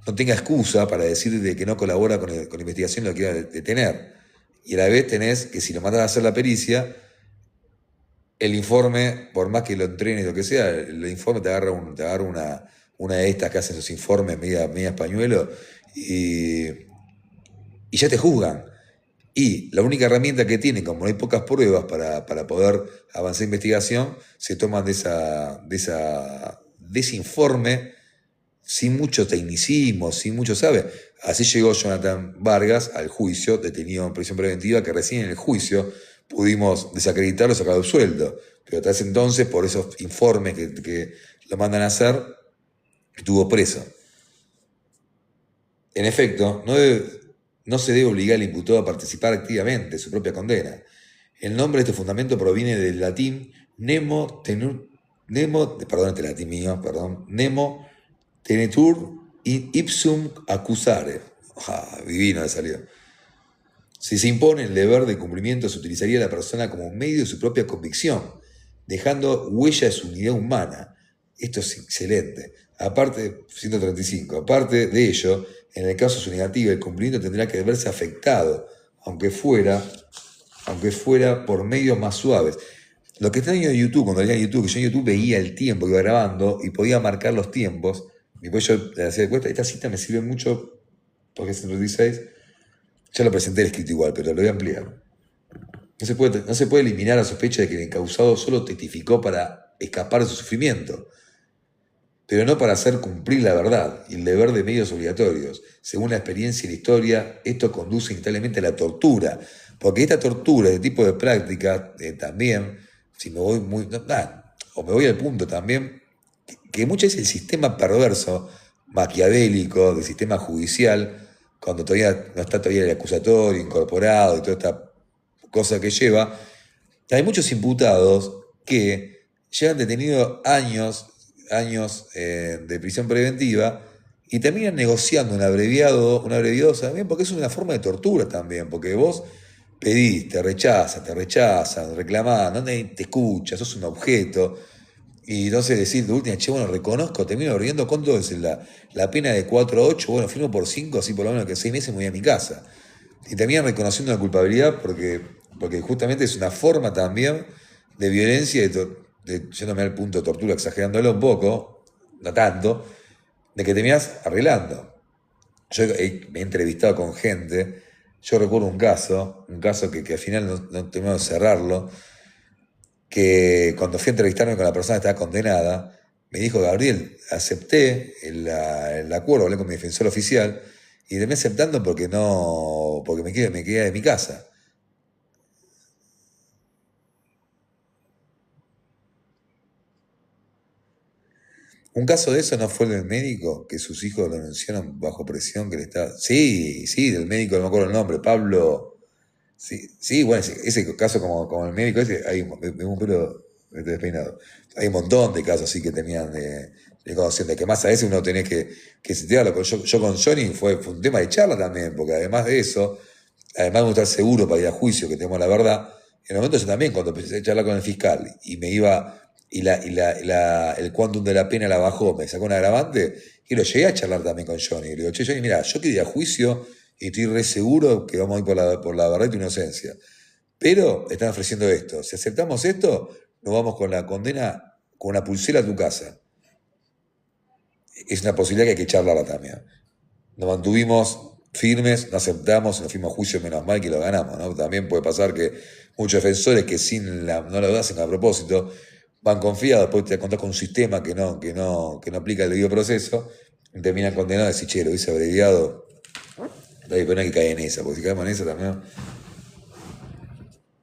no tenga excusa para decir de que no colabora con la investigación y lo quiera detener. Y a la vez tenés que si lo mandas a hacer la pericia, el informe, por más que lo entrenes, lo que sea, el informe te agarra una de estas que hacen esos informes media españuelo y, y ya te juzgan. Y la única herramienta que tienen, como no hay pocas pruebas para poder avanzar en investigación, se toman de ese informe sin mucho tecnicismo, sin mucho sabe. Así llegó Jonathan Vargas al juicio, detenido en prisión preventiva, que recién en el juicio pudimos desacreditarlo y sacarlo del sueldo. Pero hasta ese entonces, por esos informes que lo mandan a hacer, estuvo preso. En efecto, no se debe obligar al imputado a participar activamente de su propia condena. El nombre de este fundamento proviene del latín nemo tenetur in ipsum accusare. Divino le salió. Si se impone el deber de cumplimiento, se utilizaría a la persona como medio de su propia convicción, dejando huella de su unidad humana. Esto es excelente. Aparte, 135, aparte de ello, en el caso de su negativa, el cumplimiento tendrá que verse afectado, aunque fuera por medios más suaves. Lo que está en YouTube, cuando leía en YouTube, que yo en YouTube veía el tiempo que iba grabando y podía marcar los tiempos, y después yo le hacía de cuenta, esta cita me sirve mucho porque es 136. Ya lo presenté el escrito igual, pero lo voy a ampliar. No se puede eliminar la sospecha de que el encausado solo testificó para escapar de su sufrimiento, pero no para hacer cumplir la verdad y el deber de medios obligatorios. Según la experiencia y la historia, esto conduce inevitablemente a la tortura, porque esta tortura, este tipo de práctica, también, si me voy muy... o me voy al punto también, que muchas veces el sistema perverso, maquiavélico, del sistema judicial, cuando todavía no está todavía el acusatorio incorporado y toda esta cosa que lleva, hay muchos imputados que llevan detenidos años de prisión preventiva y terminan negociando un abreviado también, porque es una forma de tortura también, porque vos pedís, te rechazan, reclamás, no te escuchas, sos un objeto. Y entonces decir de última, che, bueno, reconozco, termino riendo, ¿cuánto es la pena de 4 a 8? Bueno, firmo por 5, así por lo menos que 6 meses me voy a mi casa. Y terminan reconociendo la culpabilidad porque justamente es una forma también de violencia, yéndome al punto de tortura, exagerándolo un poco, no tanto, de que terminás arreglando. Yo me he entrevistado con gente, yo recuerdo un caso que al final no terminamos de cerrarlo, que cuando fui a entrevistarme con la persona que estaba condenada, me dijo, Gabriel, acepté el acuerdo, hablé con mi defensor oficial, y terminé aceptando porque me quedé de mi casa. Un caso de eso no fue el del médico, que sus hijos lo denunciaron bajo presión, que le estaba... Sí, del médico, no me acuerdo el nombre, Pablo... Sí, bueno, ese caso como el médico ese, hay un pelo despeinado. Hay un montón de casos así que tenían de conocimiento, de que más a veces uno tenés que setearlo. Yo con Johnny fue un tema de charla también, porque además de eso, además de estar seguro para ir a juicio, que tenemos la verdad, en el momento yo también, cuando empecé a charlar con el fiscal y me iba, el quantum de la pena la bajó, me sacó un agravante, y lo llegué a charlar también con Johnny. Le digo, che, Johnny, mira, yo quiero ir a juicio y estoy re seguro que vamos a ir por la verdad y tu inocencia. Pero están ofreciendo esto. Si aceptamos esto, nos vamos con la condena, con una pulsera a tu casa. Es una posibilidad que hay que charlarla también. Nos mantuvimos firmes, no aceptamos, nos fuimos a juicio, menos mal que lo ganamos, ¿no? También puede pasar que muchos defensores que no lo hacen a propósito, van confiados, después te contás con un sistema que no aplica el debido proceso, y terminan condenados y decís, che, lo hice abreviado. Pero no hay que caer en esa, porque si caemos en esa también.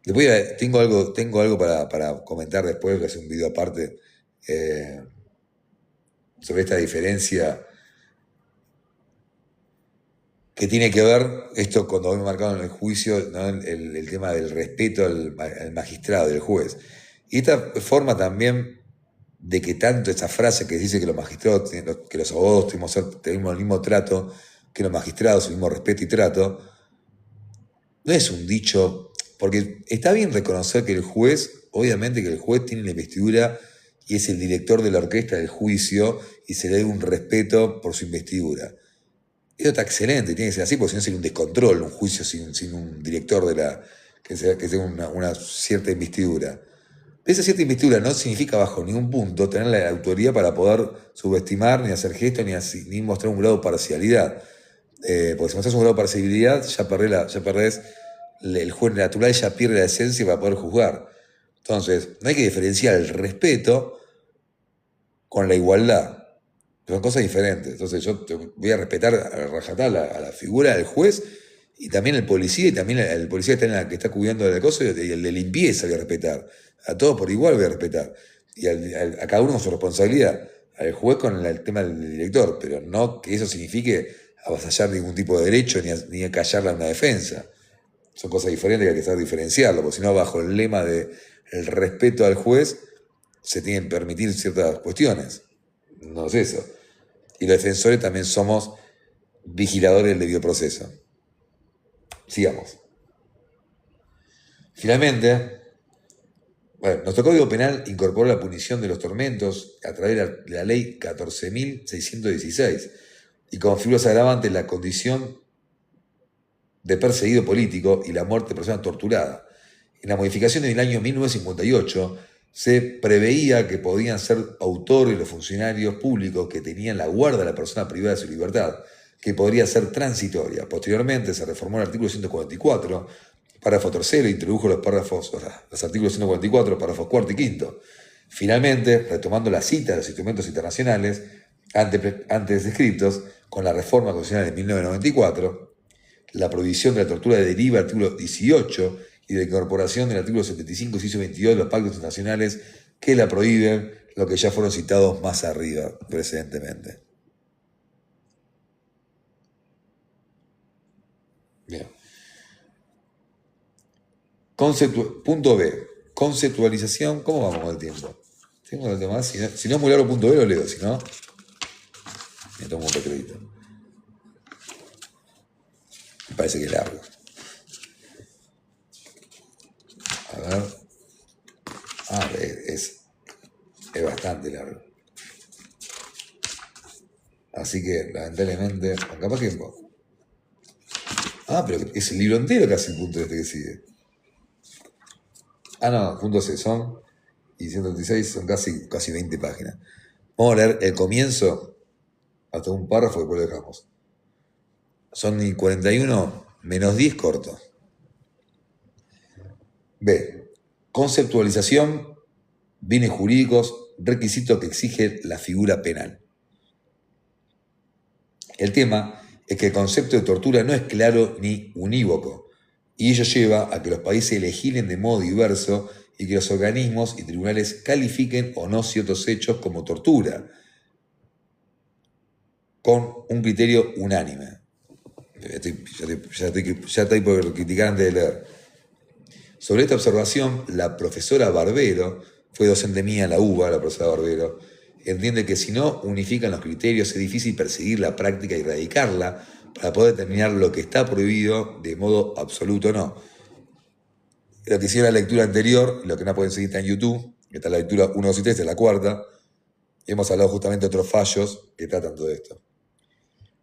Después tengo algo para comentar después, voy a hacer un video aparte sobre esta diferencia que tiene que ver, esto cuando me marcado en el juicio, ¿no? el tema del respeto al magistrado, del juez. Y esta forma también de que tanto esa frase que dice que los magistrados, que los abogados tenemos el mismo trato que los magistrados, el mismo respeto y trato, no es un dicho, porque está bien reconocer que el juez Obviamente que el juez tiene la investidura y es el director de la orquesta del juicio y se le debe un respeto por su investidura. Eso está excelente, tiene que ser así, porque si no sería un descontrol, un juicio sin un director que tenga una cierta investidura. Esa cierta investidura no significa bajo ningún punto tener la autoridad para poder subestimar, ni hacer gestos, ni mostrar un grado de parcialidad. Porque si mostrás un grado de parcialidad, ya perdés el juez natural, ya pierde la esencia para poder juzgar. Entonces, no hay que diferenciar el respeto con la igualdad. Son cosas diferentes. Entonces yo voy a respetar a rajatabla a la figura del juez y también el policía, y también el policía que está cuidando de la cosa, y el de limpieza voy a respetar. A todos por igual voy a respetar. Y a cada uno con su responsabilidad. Al juez con el tema del director, pero no que eso signifique avasallar ningún tipo de derecho ni acallarla en una defensa. Son cosas diferentes que hay que saber diferenciarlo, porque si no, bajo el lema de el respeto al juez, se tienen que permitir ciertas cuestiones. No es eso. Y los defensores también somos vigiladores del debido proceso. Sigamos. Finalmente, nuestro Código Penal incorporó la punición de los tormentos a través de la Ley 14.616 y como figuras agravantes la condición de perseguido político y la muerte de persona torturada. En la modificación del año 1958 se preveía que podían ser autores los funcionarios públicos que tenían la guarda de la persona privada de su libertad, que podría ser transitoria. Posteriormente se reformó el artículo 144, párrafo tercero, e introdujo los artículos 144, párrafos cuarto y quinto. Finalmente, retomando la cita de los instrumentos internacionales antes descritos, con la reforma constitucional de 1994, la prohibición de la tortura deriva del artículo 18 y de incorporación del artículo 75 inciso 22 de los pactos internacionales que la prohíben, lo que ya fueron citados más arriba precedentemente. Bien. Punto B. Conceptualización. ¿Cómo vamos con el tiempo? ¿Tengo el tema? Si no es muy largo punto B, lo leo. Si no, me tomo un recrédito. Me parece que es largo. A ver. Es bastante largo. Así que, lamentablemente, capaz que... pero es el libro entero que hace el punto este que sigue. No, punto C son, y 136 son casi 20 páginas. Vamos a leer el comienzo hasta un párrafo y después lo dejamos. Son 41 menos 10 cortos. B. Conceptualización, bienes jurídicos, requisitos que exige la figura penal. El tema es que el concepto de tortura no es claro ni unívoco, y ello lleva a que los países legislen de modo diverso y que los organismos y tribunales califiquen o no ciertos hechos como tortura, con un criterio unánime. Ya estoy por criticar antes de leer. Sobre esta observación, la profesora Barbero, fue docente mía en la UBA, la profesora Barbero, entiende que si no unifican los criterios es difícil perseguir la práctica y erradicarla para poder determinar lo que está prohibido de modo absoluto o no. Lo que hicieron la lectura anterior, lo que no pueden seguir está en YouTube, que está la lectura 1, 2 y 3, es la cuarta, y hemos hablado justamente de otros fallos que tratan todo esto.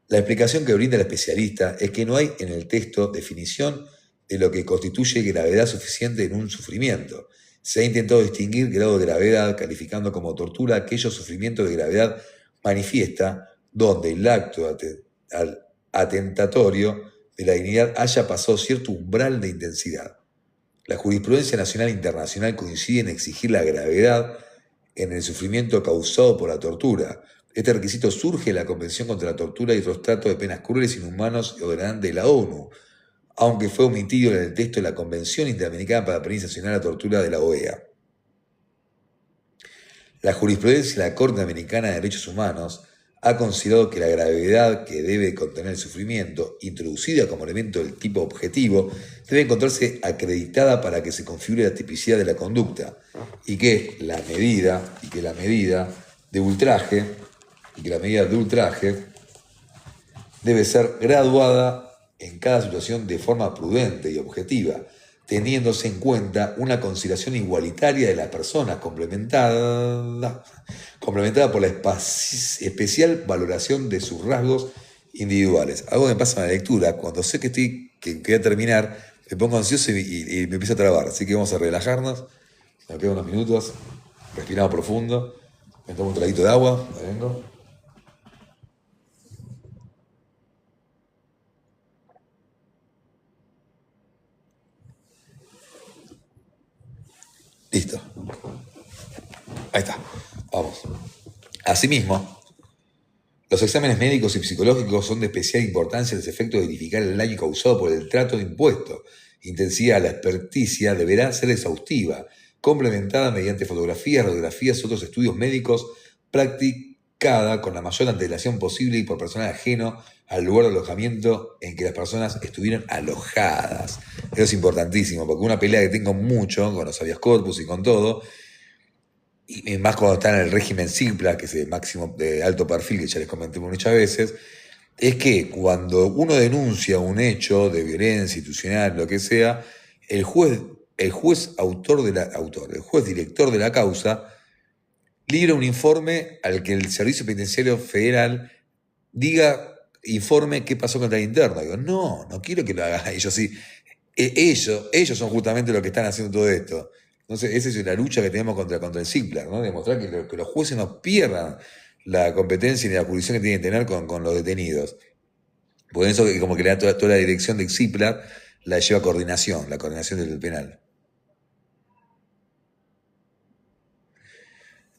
La explicación que brinda el especialista es que no hay en el texto definición de lo que constituye gravedad suficiente en un sufrimiento. Se ha intentado distinguir grado de gravedad calificando como tortura aquellos sufrimientos de gravedad manifiesta donde el acto atentatorio de la dignidad haya pasado cierto umbral de intensidad. La jurisprudencia nacional e internacional coincide en exigir la gravedad en el sufrimiento causado por la tortura. Este requisito surge de la Convención contra la Tortura y otros tratos de penas crueles, inhumanos y ordenantes de la ONU, aunque fue omitido en el texto de la Convención Interamericana para prevenir y sancionar la tortura de la OEA. La jurisprudencia de la Corte Americana de Derechos Humanos ha considerado que la gravedad que debe contener el sufrimiento, introducida como elemento del tipo objetivo, debe encontrarse acreditada para que se configure la tipicidad de la conducta y que la medida de ultraje debe ser graduada en cada situación de forma prudente y objetiva, teniéndose en cuenta una consideración igualitaria de las personas, complementada por la especial valoración de sus rasgos individuales. Algo que me pasa en la lectura, cuando sé que voy a terminar, me pongo ansioso y me empiezo a trabar. Así que vamos a relajarnos, me quedan unos minutos, respiramos profundo, me tomo un traguito de agua, ahí vengo. Listo, ahí está, vamos. Asimismo, los exámenes médicos y psicológicos son de especial importancia en los efectos de verificar el daño causado por el trato impuesto. Intensidad, la experticia deberá ser exhaustiva, complementada mediante fotografías, radiografías y otros estudios médicos, practicada con la mayor antelación posible y por personal ajeno al lugar de alojamiento en que las personas estuvieran alojadas. Eso es importantísimo, porque una pelea que tengo mucho con los habeas corpus y con todo, y más cuando está en el régimen CIPLA, que es el máximo de alto perfil, que ya les comenté muchas veces, es que cuando uno denuncia un hecho de violencia institucional, lo que sea, el juez, el juez director de la causa, libra un informe al que el Servicio Penitenciario Federal informe qué pasó con el interno. Digo, no quiero que lo hagan ellos, sí. Ellos son justamente los que están haciendo todo esto. Entonces, esa es la lucha que tenemos contra el CIPLAR, ¿no? Demostrar que los jueces no pierdan la competencia ni la jurisdicción que tienen que tener con los detenidos. Por eso como que le da toda la dirección de CIPLAR la lleva la coordinación del penal.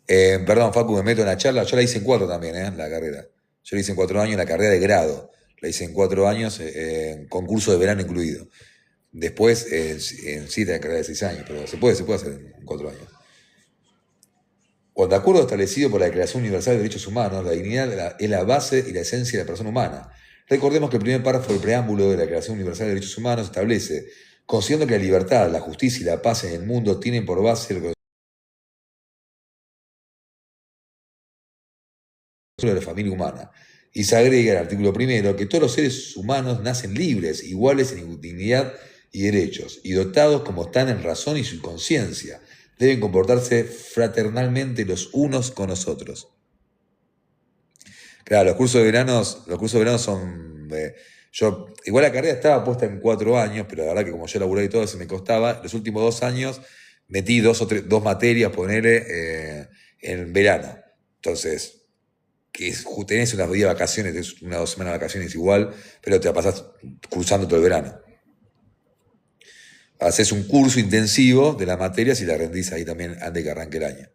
Perdón, Facu, me meto en la charla. Yo la hice en 4 también, la carrera. Yo la hice en 4 años, la carrera de grado. La hice en 4 años, concurso de verano incluido. Después, sí, la carrera de 6 años, pero se puede hacer en 4 años. Cuando de acuerdo establecido por la Declaración Universal de Derechos Humanos, la dignidad es la base y la esencia de la persona humana. Recordemos que el primer párrafo del preámbulo de la Declaración Universal de Derechos Humanos establece, considerando que la libertad, la justicia y la paz en el mundo tienen por base el de la familia humana. Y se agrega el artículo primero que todos los seres humanos nacen libres, iguales en dignidad y derechos, y dotados como están en razón y su conciencia. Deben comportarse fraternalmente los unos con los otros. Claro, los cursos de verano son. Igual la carrera estaba puesta en 4 años, pero la verdad que como yo laburé y todo, se me costaba. Los últimos 2 años metí dos materias, ponele, en verano. Entonces, tenés unas días de vacaciones, tenés 2 semanas de vacaciones igual, pero te la pasás cursando todo el verano. Haces un curso intensivo de las materias y la rendís ahí también antes de que arranque el año.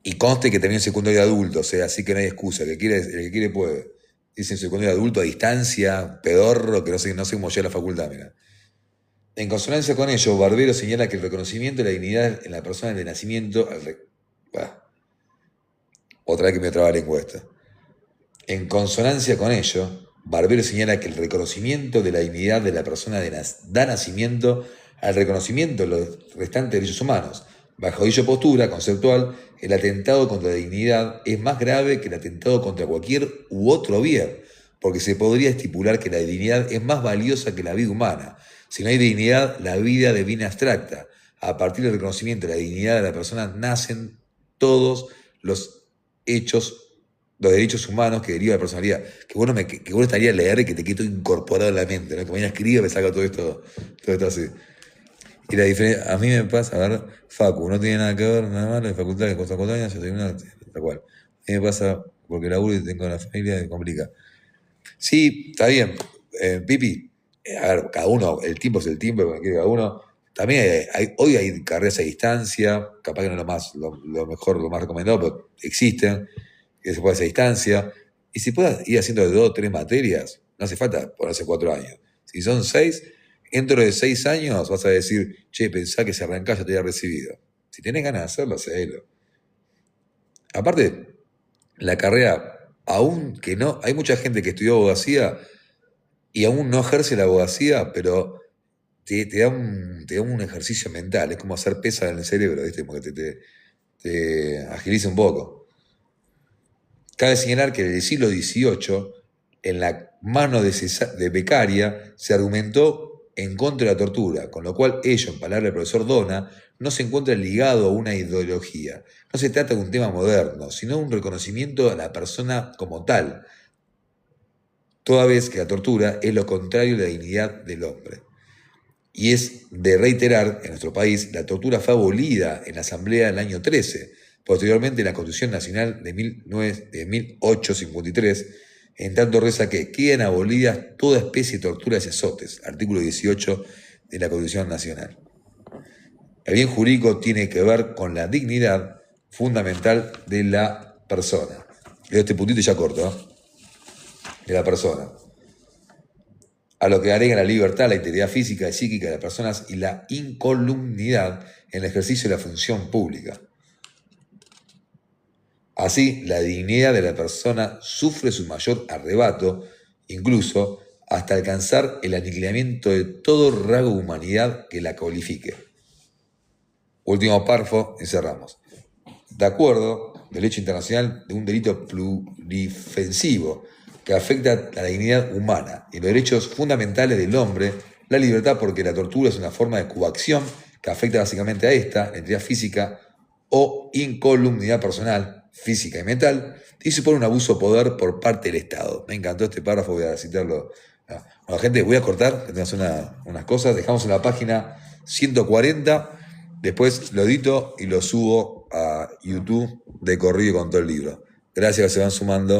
Y conste que también secundario de adulto, o sea, así que no hay excusa, el que quiere puede. Dice secundario de adulto a distancia, pedorro, que no sé cómo llega a la facultad, mira. En consonancia con ello, Barbero señala que el reconocimiento de la dignidad en la persona de nacimiento, otra vez que me traba la lengua esta. En consonancia con ello, Barbero señala que el reconocimiento de la dignidad de la persona da nacimiento al reconocimiento de los restantes derechos humanos. Bajo dicha postura conceptual, el atentado contra la dignidad es más grave que el atentado contra cualquier u otro bien, porque se podría estipular que la dignidad es más valiosa que la vida humana. Si no hay dignidad, la vida deviene abstracta. A partir del reconocimiento de la dignidad de la persona nacen todos los hechos, los derechos humanos que deriva de la personalidad. Que bueno estaría leer y que te quede todo incorporado en la mente, ¿no? Que mañana escriba y me salga todo esto así. Y la diferencia, a mí me pasa, a ver, Facu, no tiene nada que ver, nada más, la facultad que cuesta 4 años, yo tengo una, tal cual. A mí me pasa, porque laburo y tengo una familia, me complica. Sí, está bien, Pipi, a ver, cada uno, el tiempo es el tiempo, lo que quiere cada uno. También hoy hay carreras a distancia, capaz que no es lo mejor, lo más recomendado, pero existen, que se puede hacer a distancia. Y si puedes ir haciendo de 2 o 3 materias, no hace falta ponerse 4 años. Si son 6, dentro de 6 años vas a decir, che, pensá que si arrancás ya te había recibido. Si tenés ganas de hacerlo, hacelo. Aparte, la carrera, aún que no, hay mucha gente que estudió abogacía y aún no ejerce la abogacía, pero te da un ejercicio mental, es como hacer pesas en el cerebro, ¿viste? Porque te agiliza un poco. Cabe señalar que en el siglo XVIII En la mano de Beccaria se argumentó en contra de la tortura, con lo cual ello, en palabras del profesor Dona, no se encuentra ligado a una ideología. No se trata de un tema moderno, sino de un reconocimiento a la persona como tal, toda vez que la tortura es lo contrario de la dignidad del hombre. Y es de reiterar, en nuestro país, la tortura fue abolida en la Asamblea del año 13, posteriormente en la Constitución Nacional de 1853, en tanto reza que quedan abolidas toda especie de torturas y azotes, artículo 18 de la Constitución Nacional. El bien jurídico tiene que ver con la dignidad fundamental de la persona. Leo este puntito y ya corto, de la persona. A lo que agrega la libertad, la integridad física y psíquica de las personas y la incolumnidad en el ejercicio de la función pública. Así, la dignidad de la persona sufre su mayor arrebato, incluso hasta alcanzar el aniquilamiento de todo rasgo de humanidad que la califique. Último párrafo, encerramos. De acuerdo, derecho internacional de un delito plurifensivo que afecta a la dignidad humana y los derechos fundamentales del hombre, la libertad, porque la tortura es una forma de coacción que afecta básicamente a esta, la integridad física o incolumnidad personal, física y mental, y supone un abuso de poder por parte del Estado. Me encantó este párrafo, voy a citarlo. Bueno, gente, voy a cortar, que tengo que hacer unas cosas. Dejamos en la página 140, después lo edito y lo subo a YouTube de corrido con todo el libro. Gracias, se van sumando.